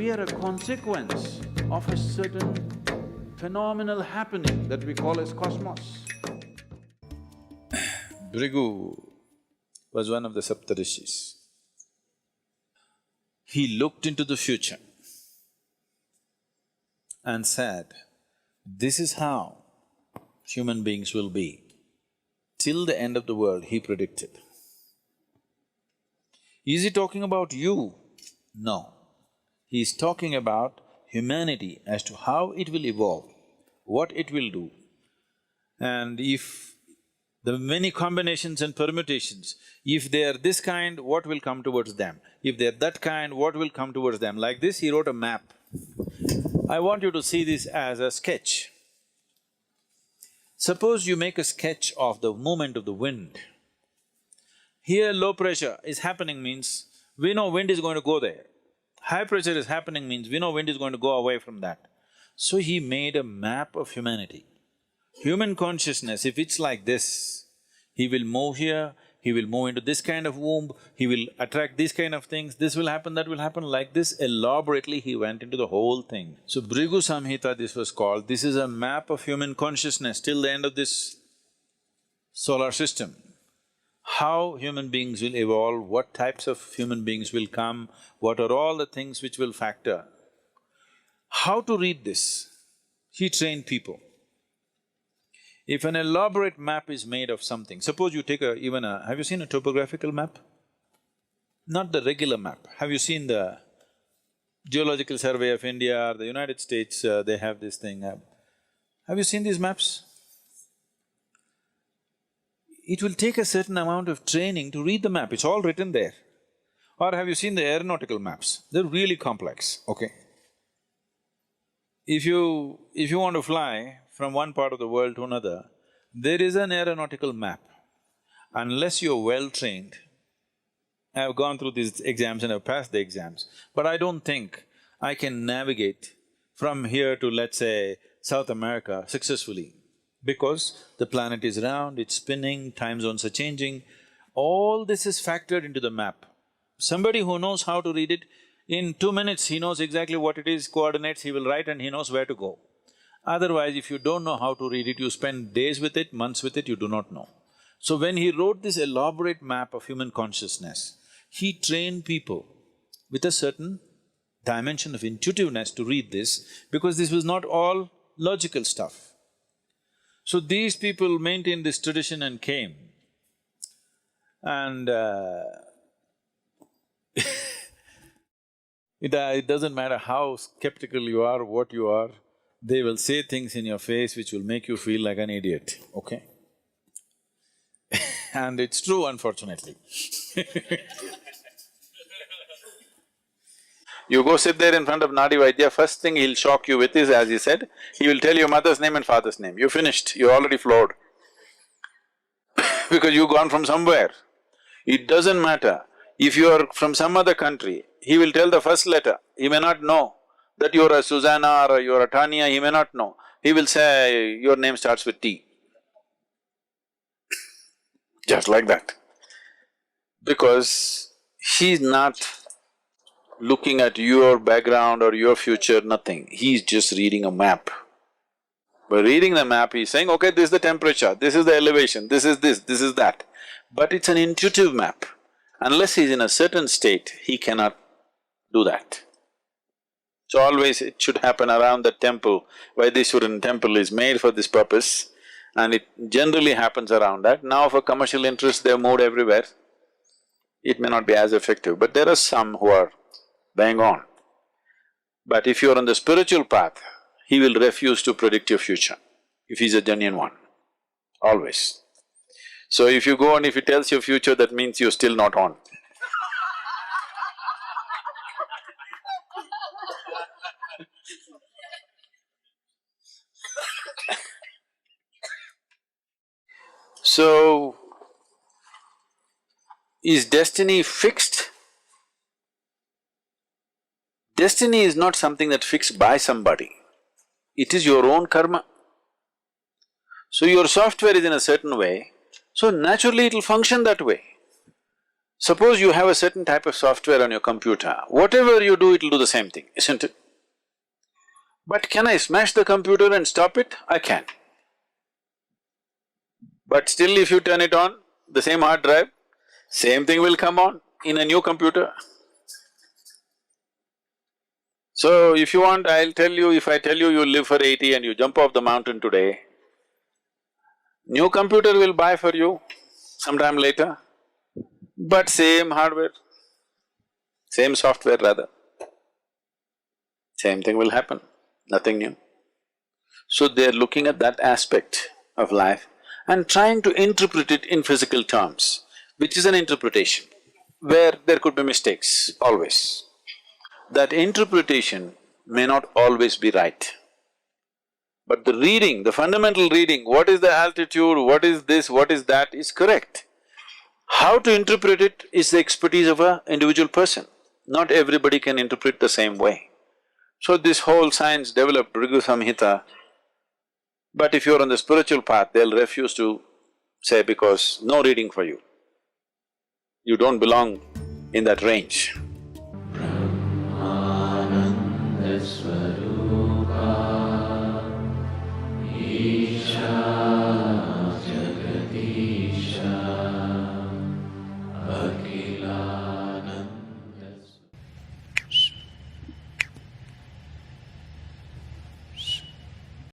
we are a consequence of a certain phenomenal happening that we call as cosmos. Bhrigu was one of the Saptarishis. He looked into the future and said, this is how human beings will be. Till the end of the world, he predicted. Is he talking about you? No. He is talking about humanity as to how it will evolve, what it will do. And if the many combinations and permutations, if they are this kind, what will come towards them? If they are that kind, what will come towards them? Like this, he wrote a map. I want you to see this as a sketch. Suppose you make a sketch of the movement of the wind. Here low pressure is happening means we know wind is going to go there. High pressure is happening means we know wind is going to go away from that. So he made a map of humanity. Human consciousness, if it's like this, he will move here, he will move into this kind of womb, he will attract these kind of things, this will happen, that will happen, like this elaborately he went into the whole thing. So Bhrigu Samhita this was called, this is a map of human consciousness till the end of this solar system. How human beings will evolve, what types of human beings will come, what are all the things which will factor. How to read this? He trained people. If an elaborate map is made of something, suppose you take have you seen a topographical map? Not the regular map. Have you seen the Geological Survey of India or the United States, they have this thing. Have you seen these maps? It will take a certain amount of training to read the map, it's all written there. Or have you seen the aeronautical maps? They're really complex, okay? If you want to fly from one part of the world to another, there is an aeronautical map. Unless you're well-trained, I've gone through these exams and I've passed the exams, but I don't think I can navigate from here to, let's say, South America successfully, because the planet is round, it's spinning, time zones are changing. All this is factored into the map. Somebody who knows how to read it, in 2 minutes he knows exactly what it is, coordinates, he will write and he knows where to go. Otherwise, if you don't know how to read it, you spend days with it, months with it, you do not know. So when he wrote this elaborate map of human consciousness, he trained people with a certain dimension of intuitiveness to read this, because this was not all logical stuff. So these people maintained this tradition and came, and it doesn't matter how skeptical you are, what you are, they will say things in your face which will make you feel like an idiot, okay? And it's true, unfortunately. You go sit there in front of Nadi Vaidya, first thing he'll shock you with is, as he said, he will tell your mother's name and father's name. You're finished, you're already floored. Because you've gone from somewhere. It doesn't matter. If you are from some other country, he will tell the first letter, he may not know that you're a Susanna or you're a Tanya, he may not know. He will say, your name starts with T. Just like that. Because he's not looking at your background or your future, nothing. He's just reading a map. By reading the map, he's saying, okay, this is the temperature, this is the elevation, this is that. But it's an intuitive map. Unless he's in a certain state, he cannot do that. So always it should happen around the temple. Vaidishwaran temple is made for this purpose, and it generally happens around that. Now for commercial interest, they've moved everywhere. It may not be as effective, but there are some who are bang on. But if you're on the spiritual path, he will refuse to predict your future, if he's a genuine one, always. So if you go and if he tells your future, that means you're still not on. So, is destiny fixed? Destiny is not something that's fixed by somebody, it is your own karma. So your software is in a certain way, so naturally it'll function that way. Suppose you have a certain type of software on your computer, whatever you do, it'll do the same thing, isn't it? But can I smash the computer and stop it? I can. But still if you turn it on, the same hard drive, same thing will come on in a new computer. So if you want, I'll tell you, if I tell you you'll live for 80 and you jump off the mountain today, new computer will buy for you sometime later, but same hardware, same software rather, same thing will happen, nothing new. So they're looking at that aspect of life and trying to interpret it in physical terms, which is an interpretation, where there could be mistakes, always. That interpretation may not always be right. But the reading, the fundamental reading, what is the altitude, what is this, what is that, is correct. How to interpret it is the expertise of an individual person. Not everybody can interpret the same way. So this whole science developed Bhrigu Samhita, but if you're on the spiritual path, they'll refuse to say because no reading for you. You don't belong in that range.